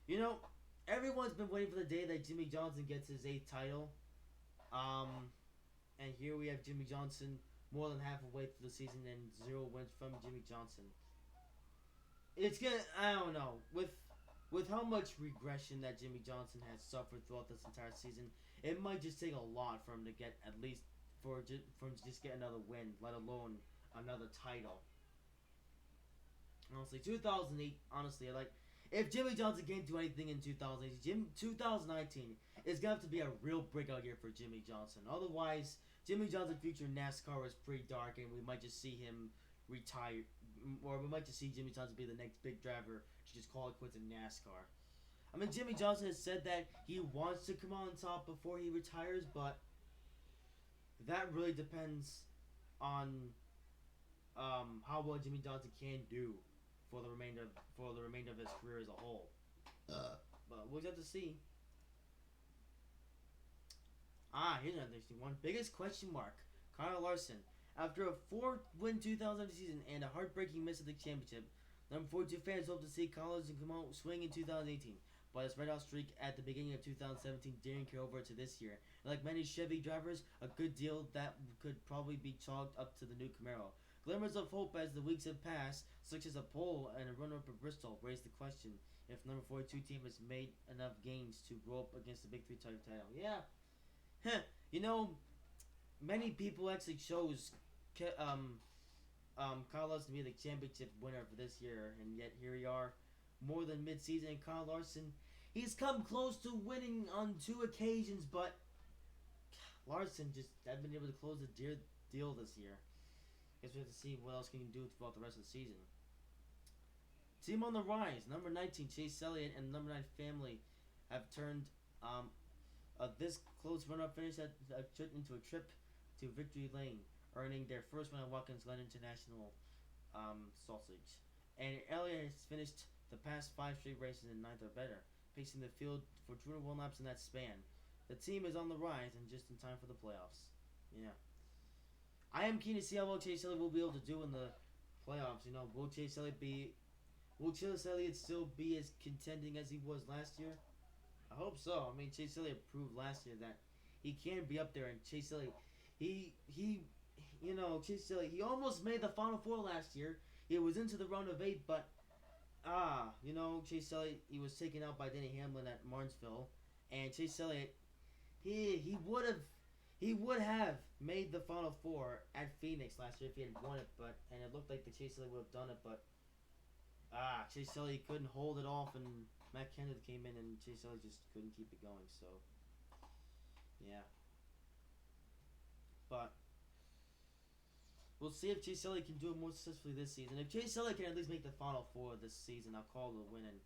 Yeah, everyone's been waiting for the day that Jimmy Johnson gets his 8th title. And here we have Jimmy Johnson more than halfway through the season and 0 wins from Jimmy Johnson. It's gonna, I don't know, with how much regression that Jimmy Johnson has suffered throughout this entire season, it might just take a lot for him to get at least for him to just get another win, let alone another title. Honestly, 2008. Honestly, if Jimmy Johnson can't do anything in 2008, 2019 is gonna have to be a real breakout year for Jimmy Johnson. Otherwise, Jimmy Johnson's future in NASCAR is pretty dark, and we might just see him retire, or we might just see Jimmy Johnson be the next big driver to just call it quits in NASCAR. I mean, Jimmy Johnson has said that he wants to come on top before he retires, but that really depends on how well Jimmy Johnson can do for the remainder of his career as a whole. But we'll have to see. Here's another interesting one. Biggest question mark, Kyle Larson. After a 4-win 2000 season and a heartbreaking miss at the championship, number 42 fans hope to see Kyle Larson come out swing in 2018. But his red-hot streak at the beginning of 2017 didn't carry over to this year. And like many Chevy drivers, a good deal that could probably be chalked up to the new Camaro. Glimmers of hope as the weeks have passed, such as a pole and a run-up at Bristol, raise the question if number 42 team has made enough gains to grow up against the Big 3 title. Yeah. Many people actually chose Kyle Larson to be the championship winner for this year, and yet here we are, more than mid-season. And Kyle Larson, he's come close to winning on 2 occasions, but Larson just hasn't been able to close the deal this year. Guess we have to see what else he can do throughout the rest of the season. Team on the rise. Number 19, Chase Elliott, and number 9 family have turned this close run-up finish into a trip to Victory Lane, earning their first win at Watkins Glen International Sausage. And Elliott has finished the past 5 straight races in 9th or better, pacing the field for 201 laps in that span. The team is on the rise and just in time for the playoffs. Yeah. I am keen to see how well Chase Elliott will be able to do in the playoffs. You know, will Chase Elliott still be as contending as he was last year? I hope so. I mean, Chase Elliott proved last year that he can be up there. And Chase Elliott, Chase Elliott, he almost made the Final Four last year. He was into the round of 8, but Chase Elliott, he was taken out by Denny Hamlin at Martinsville, and Chase Elliott, he would have made the Final Four at Phoenix last year if he had won it, and it looked like the Chase Elliott would have done it, but Chase Elliott couldn't hold it off, and Matt Kenseth came in, and Chase Elliott just couldn't keep it going. So, yeah. But we'll see if Chase Elliott can do it more successfully this season. If Chase Elliott can at least make the Final Four this season, I'll call it a win and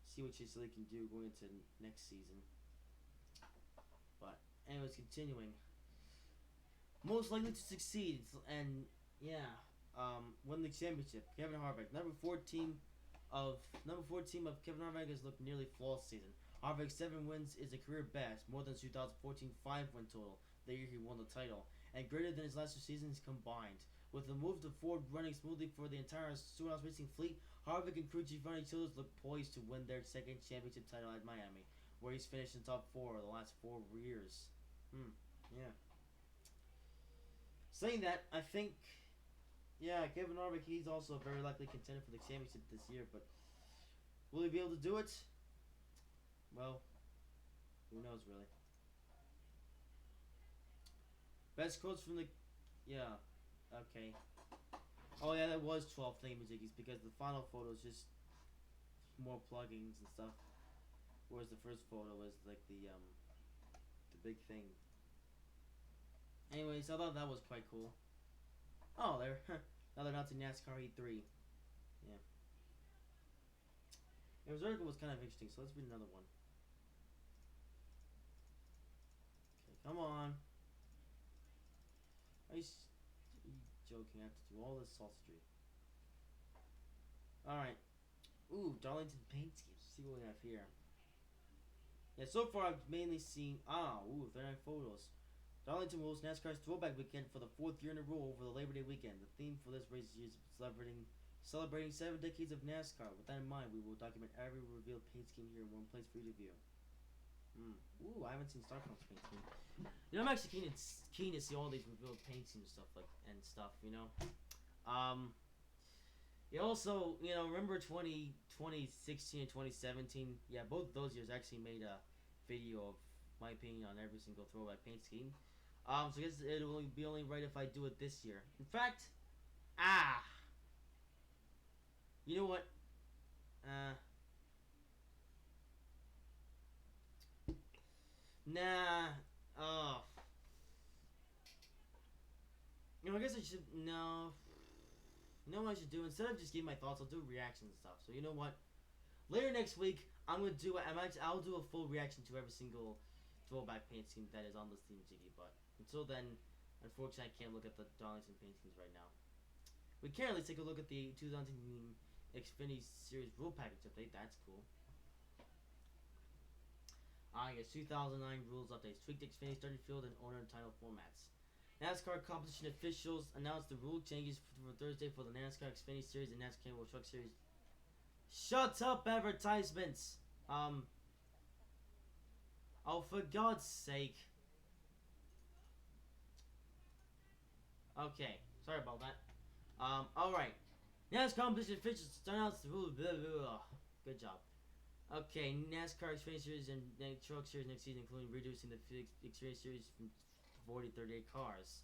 see what Chase Elliott can do going into next season. But anyways, continuing. Most likely to succeed, and win the championship. Kevin Harvick, number 14 of Kevin Harvick has looked nearly flawless season. Harvick's 7 wins is a career best, more than 2014 5-win total the year he won the title, and greater than his last 2 seasons combined. With the move to Ford running smoothly for the entire Stewart-Haas Racing fleet, Harvick and crew chief Ronnie Childers look poised to win their 2nd championship title at Miami, where he's finished in top 4 the last 4 years. Yeah. Saying that, I think, Kevin Harvick, he's also a very likely contender for the championship this year, but will he be able to do it? Well, who knows, really. Best quotes from the... Yeah, okay. Oh, yeah, that was 12 thingamajiggies, because the final photo is just more plugins and stuff, whereas the first photo was, like, the big thing. Anyways, I thought that was quite cool. Oh, now they're announcing NASCAR E3. Yeah. His article was kind of interesting, so let's read another one. Okay, come on. Are you joking? I have to do all this sausagery. Alright. Ooh, Darlington paint schemes. Let's see what we have here. Yeah, so far I've mainly seen... very nice photos. Darlington will host NASCAR's Throwback Weekend for the 4th year in a row over the Labor Day weekend. The theme for this race is celebrating 7 decades of NASCAR. With that in mind, we will document every revealed paint scheme here in one place for you to view. Ooh, I haven't seen Starcom's paint scheme. You know, I'm actually keen to see all these revealed paint schemes and stuff, you know. You also, remember 2016 and 2017? Yeah, both those years actually made a video of my opinion on every single throwback paint scheme. So I guess it'll be only right if I do it this year. In fact, you know what? I guess I should, no. You know what I should do? Instead of just giving my thoughts, I'll do reactions and stuff. So you know what? Later next week, I'll do a full reaction to every single throwback paint scheme that is on this Team Jiggy, but until then, unfortunately, I can't look at the Darlington paint schemes right now. We can at least take a look at the 2019 Xfinity Series rule package update. That's cool. Yes, 2009 rules updates. Tweaked Xfinity starting field and owner and title formats. NASCAR competition officials announced the rule changes for Thursday for the NASCAR Xfinity Series and NASCAR World Truck Series. Shut up, advertisements! Oh, for God's sake. Okay, sorry about that. Alright. NASCAR competition officials announced the rule. Good job. Okay, NASCAR Xfinity Series and Truck Series next season, including reducing the Xfinity Series from 40 to 38 cars.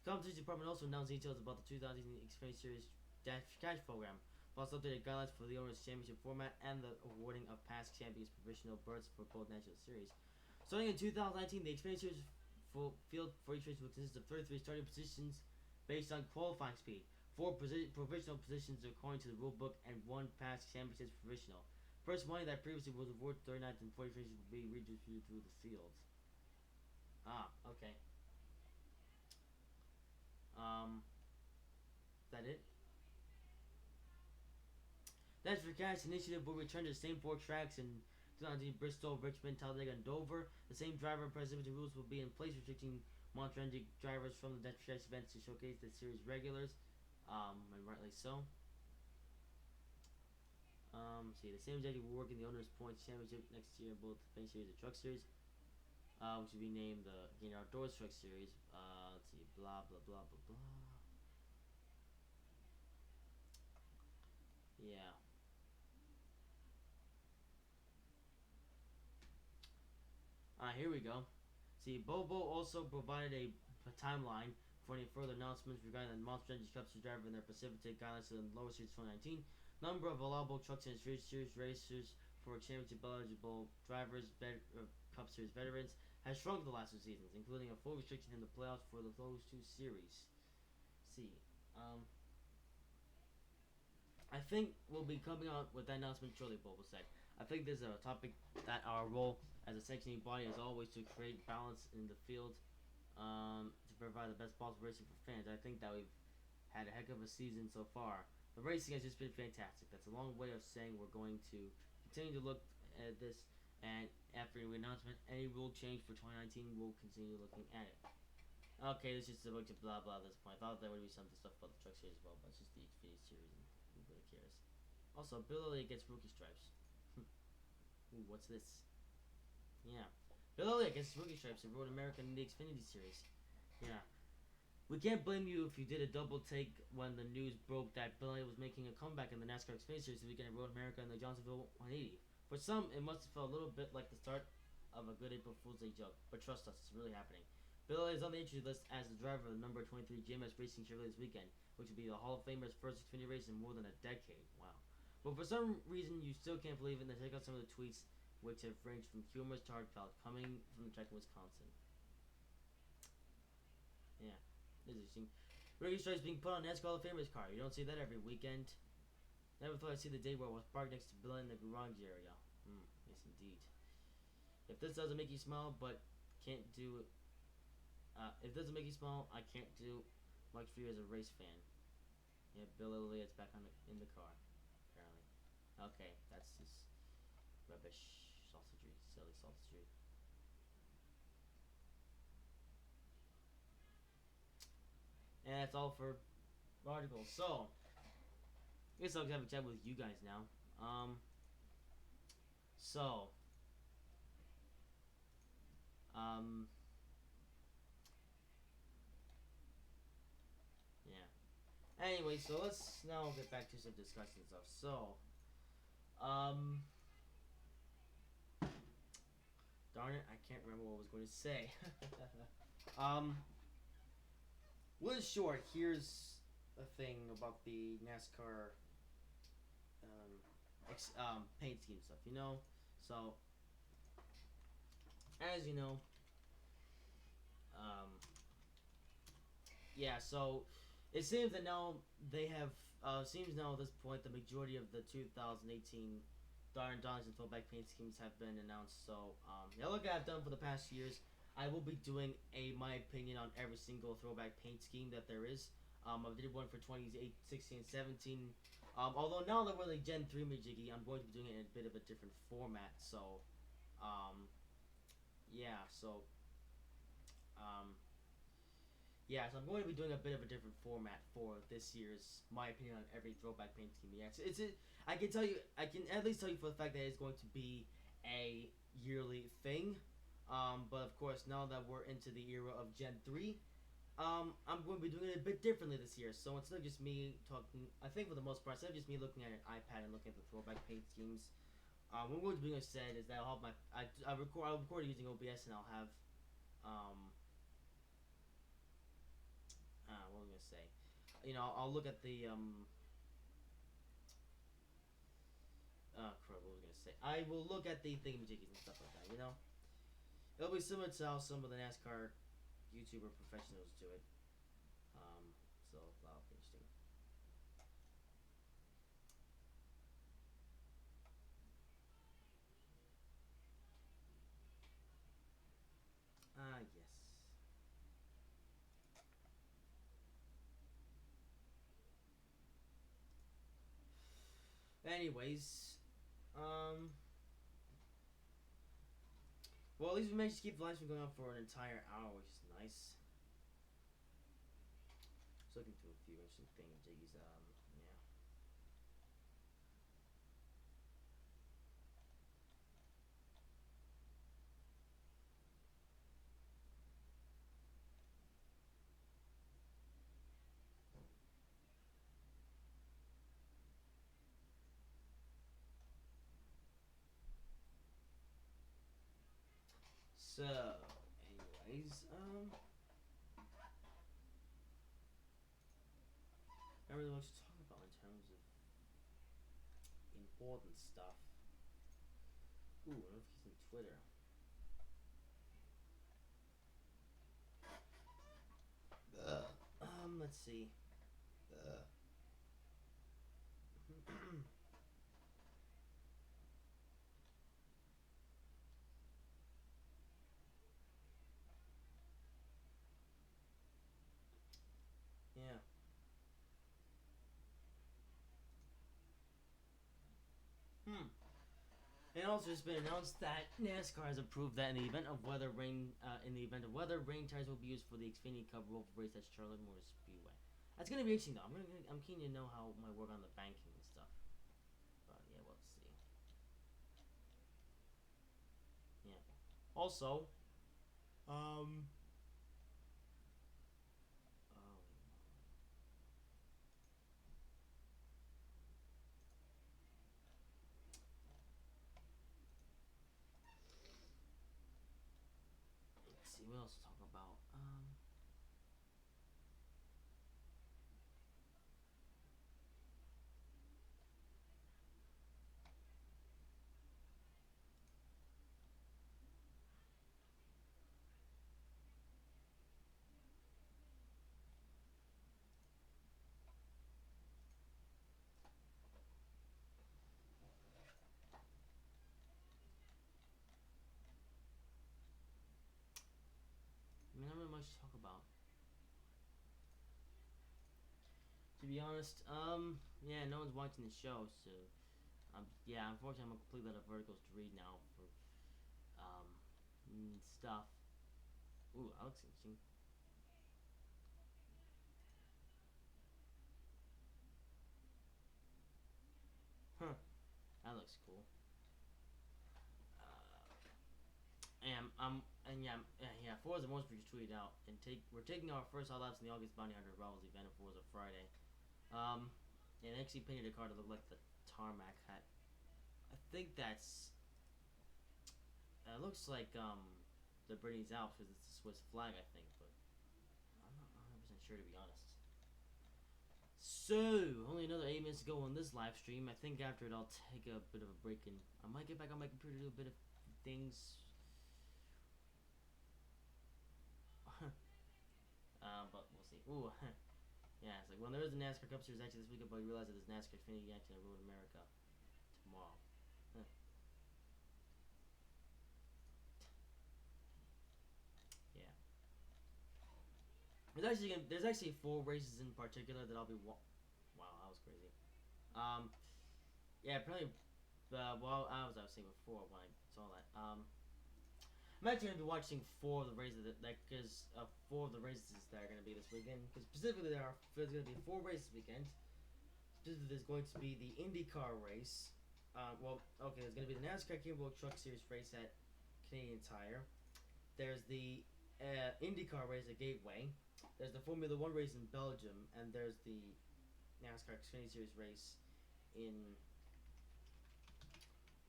Competition department also announced details about the 2018 Xfinity Series Dash Cash program, plus updated guidelines for the Owners' Championship format and the awarding of past champions provisional berths for both national series. Starting in 2019, the Xfinity Series field for each race will consist of 33 starting positions based on qualifying speed, 4 provisional positions according to the rulebook, and 1 past championships provisional. First money that previously was awarded 39th and 40th races will be redistributed through the fields. Ah, okay. Is that it? That's for Cash initiative will return to the same 4 tracks in 2019 Bristol, Richmond, Talladega, and Dover. The same driver and presidency rules will be in place, restricting Monster Energy drivers from the Dutch Race events to showcase the series regulars, and rightly so. See, the same objective will work in the Owners' Points Championship next year, both the Paint Series and Truck Series, which will be named the Gainer Outdoors Truck Series. Let's see, blah blah blah blah blah. Yeah. Here we go. See, Bobo also provided a timeline for any further announcements regarding the Monster Energy Cup Series driver and their precipitate guidelines to the lower series 2019. Number of allowable trucks and series racers for championship eligible drivers, Cup Series veterans, has shrunk the last 2 seasons, including a full restriction in the playoffs for those 2 series. See, I think we'll be coming out with that announcement shortly, Bobo said. I think this is a topic that our role as a sanctioning body is always to create balance in the field, to provide the best possible racing for fans. I think that we've had a heck of a season so far. The racing has just been fantastic. That's a long way of saying we're going to continue to look at this, and after the announcement, any rule change for 2019, we'll continue looking at it. Okay, this is just a bunch of blah blah at this point. I thought there would be some stuff about the truck series as well, but it's just the Xfinity series, and who really cares? Also, Bill Elliott gets rookie stripes. Ooh, what's this? Yeah. Bill Elliott gets rookie stripes and Road America in the Xfinity series. Yeah. We can't blame you if you did a double take when the news broke that Bill Elliott was making a comeback in the NASCAR Xfinity series this weekend at Road America and the Johnsonville 180. For some, it must have felt a little bit like the start of a good April Fool's Day joke, but trust us, it's really happening. Bill Elliott is on the entry list as the driver of the number 23 GMS Racing Chevrolet this weekend, which will be the Hall of Famer's first Xfinity race in more than a decade. Wow. But for some reason, you still can't believe it, and then check out some of the tweets, which have ranged from humorous to heartfelt, coming from the track in Wisconsin. Yeah, interesting. Rookie stripes being put on NASCAR Hall of Famer's car. You don't see that every weekend. Never thought I'd see the day where I was parked next to Bill in the garage area. Yes, indeed. If this doesn't make you smile, but can't do it. If it doesn't make you smile, I can't do much for you as a race fan. Yeah, Bill Elliott's back in the car, apparently. Okay, that's just rubbish, sausagery, silly sausagery. And that's all for articles. So, I guess I'll have a chat with you guys now. So, yeah. Anyway, so let's now get back to some discussion stuff. So, darn it, I can't remember what I was going to say. Well, short, here's a thing about the NASCAR paint scheme stuff, you know? So, as you know, yeah, so it seems that now they have, seems now at this point the majority of the 2018 Darn Donaldson throwback paint schemes have been announced. So, yeah, look, I've done for the past years. I will be doing my opinion on every single throwback paint scheme that there is. I did one for 2016 and 17. Although now that we're like Gen 3 Majiggy, I'm going to be doing it in a bit of a different format. So, yeah, so, yeah, so I'm going to be doing a bit of a different format for this year's my opinion on every throwback paint scheme. Yeah, I can tell you, I can at least tell you for the fact that it's going to be a yearly thing. But of course, now that we're into the era of Gen 3, I'm going to be doing it a bit differently this year. So instead of just me talking, I think for the most part, instead of just me looking at an iPad and looking at the throwback paint schemes, what I'm going to be instead is that I'll have I'll record using OBS, and I'll have what was I gonna say? I'll look at the crap. What was I gonna say? I will look at the thingamajiggies and stuff like that. It'll be similar to how some of the NASCAR YouTuber professionals do it. So that'll be interesting. Yes. Anyways, well, at least we managed to keep the live stream going on for an entire hour, which is nice. Just looking through a few interesting things. Yeah. So, anyways, not really much to talk about in terms of important stuff. Ooh, notifications on Twitter. Let's see. Yeah. And also, it's been announced that NASCAR has approved that in the event of weather, rain tires will be used for the Xfinity Cup Roval race at Charlotte Motor Speedway. That's gonna be interesting, though. I'm keen to know how my work on the banking and stuff. But yeah, we'll see. Yeah. Also, um, oh, let's see what else to talk about. Not really much to talk about. To be honest, yeah, no one's watching the show, so, yeah, unfortunately, I'm completely out of verticals to read now for, stuff. Ooh, that looks interesting. Huh, that looks cool. And yeah, Forza Motorsport just tweeted out we're taking our first hot laps in the August Bounty Hunter Rivals event at Forza Friday. And actually painted a car to look like the tarmac hat. I think that's. It looks like the Britney's Alps because it's a Swiss flag, I think, but I'm not 100% sure to be honest. So, only another 8 minutes to go on this live stream. I think after it, I'll take a bit of a break and I might get back on my computer to do a bit of things. But we'll see. Ooh, yeah, it's like, well, there is a NASCAR Cup Series actually this weekend, but you realize that there's NASCAR Xfinity action at Road America tomorrow. Huh. Yeah. There's actually 4 races in particular that I'll be wow, that was crazy. Yeah, probably. Well, I was saying before when I saw that. I'm actually gonna be watching 4 of the races because 4 of the races that are gonna be this weekend. Because specifically there's gonna be 4 races this weekend. Specifically, there's going to be the IndyCar race. There's gonna be the NASCAR King World Truck Series race at Canadian Tire. There's the IndyCar race at Gateway. There's the Formula One race in Belgium, and there's the NASCAR Xfinity Series race in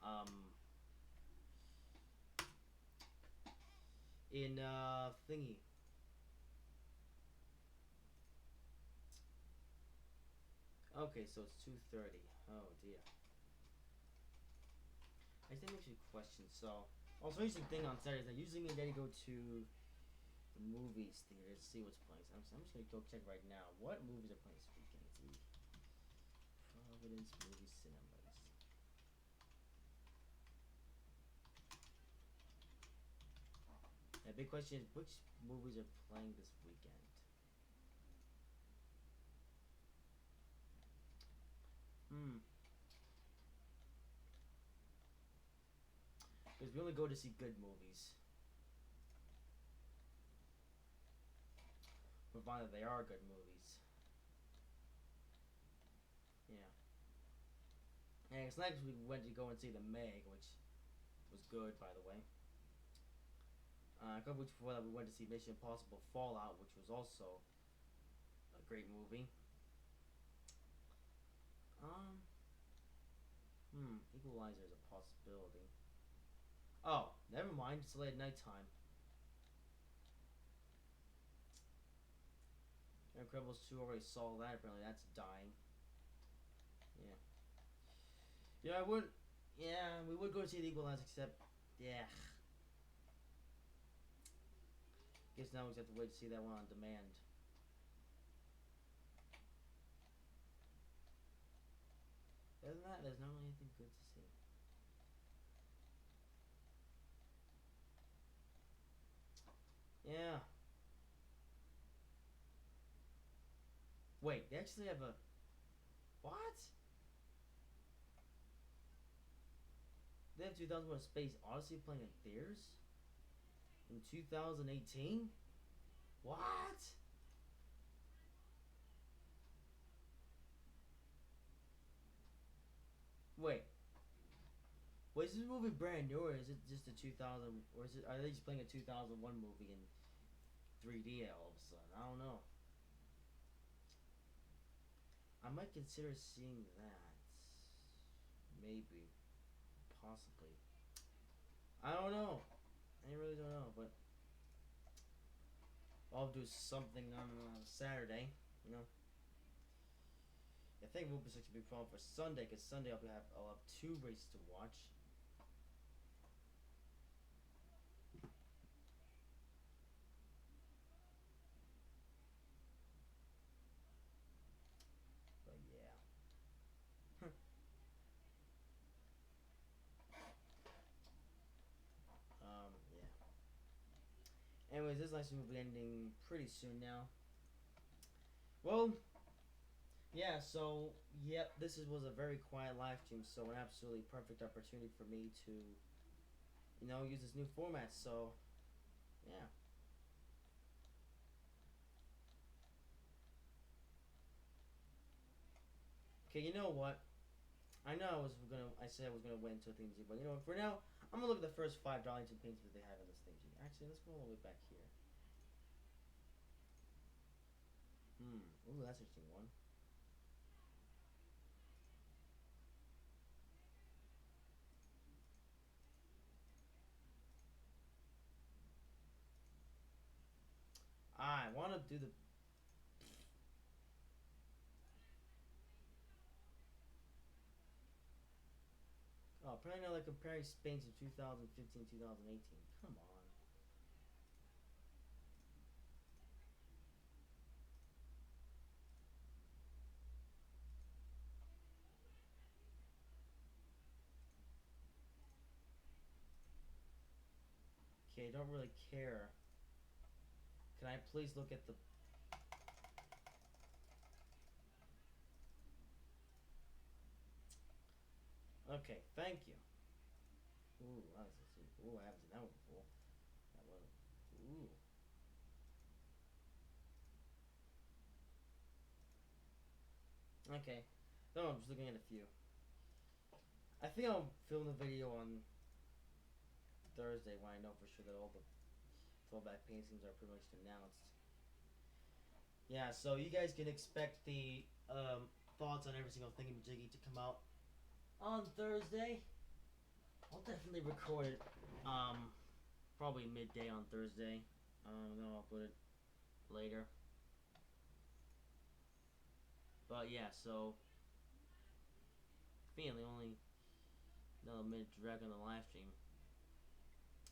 um thingy. Okay, so it's 2:30. Oh dear. I think makes me question. So, also interesting thing on Saturdays. I usually me and Daddy go to the movies theater to see what's playing. So I'm just gonna go check right now. What movies are playing this weekend? Let's see. Providence Movie Cinemas. The big question is which movies are playing this weekend? Hmm. Because we only go to see good movies, provided they are good movies. Yeah. And it's next we went to go and see The Meg, which was good, by the way. A couple weeks before that, we went to see Mission Impossible Fallout, which was also a great movie. Um, Equalizer is a possibility. Oh, never mind. It's late at nighttime. Incredibles 2 already saw that. Apparently, that's dying. Yeah. Yeah, I would. Yeah, we would go see the Equalizer, except, yeah. Guess now we just have to wait to see that one on demand. Other than that, there's not really anything good to see. Yeah. Wait, they actually have a. What? They have 2001 Space Odyssey playing in theaters? In 2018? What? Wait. Wait, is this movie brand new or is it just a 2000? Or is it? Are they just playing a 2001 movie in 3D all of a sudden? I don't know. I might consider seeing that. Maybe. Possibly. I don't know. I really don't know, but I'll do something on Saturday. You know. I think movie section will be fun for Sunday, because Sunday I'll have two races to watch. But yeah. Yeah. Anyways, this live stream will be ending pretty soon now. Well, yeah, so, yep, was a very quiet live stream, so an absolutely perfect opportunity for me to, use this new format, so, yeah. Okay, you know what? I know I said I was gonna wait until theme G, but you know what, for now, I'm gonna look at the first 5 Darlington paintings that they have in this theme G. Actually, let's go all the way back here. Ooh, that's an interesting one. I wanna do the. Oh, apparently they're comparing Spain to 2015, 2018. Come on. Okay, don't really care. Can I please look at the. Okay, thank you. Ooh, ooh, I haven't seen that one before. That one. Ooh. Okay. No, I'm just looking at a few. I think I'll film the video on Thursday when I know for sure that all the throwback paintings are pretty much announced. Yeah, so you guys can expect the thoughts on every single thingamajiggy to come out on Thursday. I'll definitely record it probably midday on Thursday. Then I'll put it later. But yeah, so feeling only another minute drag on the live stream.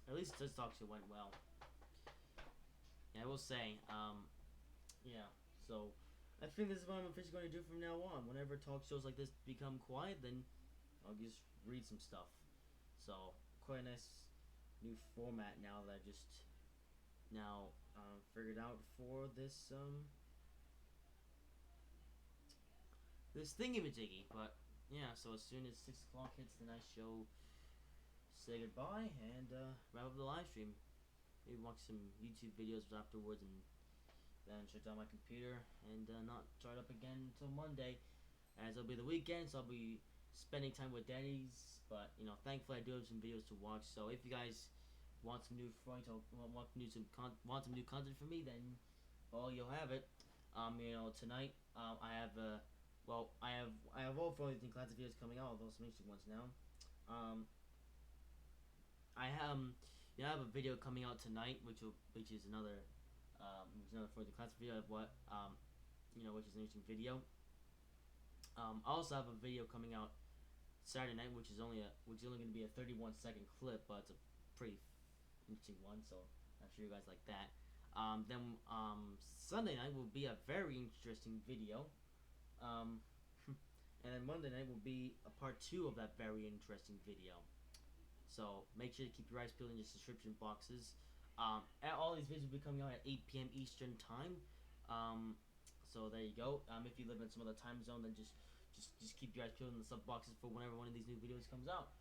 At least this talk show went well. Yeah, I will say, yeah. So I think this is what I'm officially going to do from now on. Whenever talk shows like this become quiet, then I'll just read some stuff. So quite a nice new format now that I just now figured out for this this thingy-majiggy. But yeah, so as soon as 6 o'clock hits, then I shall say goodbye and wrap up the live stream. Maybe watch some YouTube videos afterwards and then shut down my computer and not start up again until Monday, as it'll be the weekend, so I'll be spending time with daddies. But you know, thankfully I do have some videos to watch. So if you guys want some new want some new content from me, then well, you'll have it. You know, tonight I have I have all Frowny13 classic videos coming out, although some interesting ones now. I have I have a video coming out tonight, which is another for the classic video of what which is an interesting video. I also have a video coming out Saturday night, which is only going to be a 31-second clip, but it's a pretty interesting one, so I'm sure you guys like that. Then Sunday night will be a very interesting video. And then Monday night will be a part 2 of that very interesting video. So make sure to keep your eyes peeled in the description boxes. All these videos will be coming out at 8 p.m. Eastern time. So there you go. If you live in some other time zone, then just keep your eyes peeled in the sub boxes for whenever one of these new videos comes out.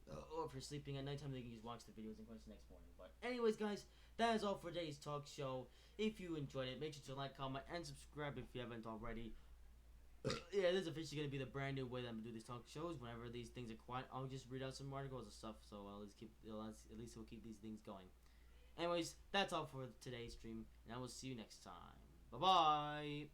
Or if you're sleeping at nighttime, then you can just watch the videos and watch the next morning. But anyways, guys, that is all for today's talk show. If you enjoyed it, make sure to like, comment, and subscribe if you haven't already. Yeah, this is officially going to be the brand new way that I'm going to do these talk shows. Whenever these things are quiet, I'll just read out some articles and stuff. So at least we'll keep these things going. Anyways, that's all for today's stream, and I will see you next time. Bye-bye.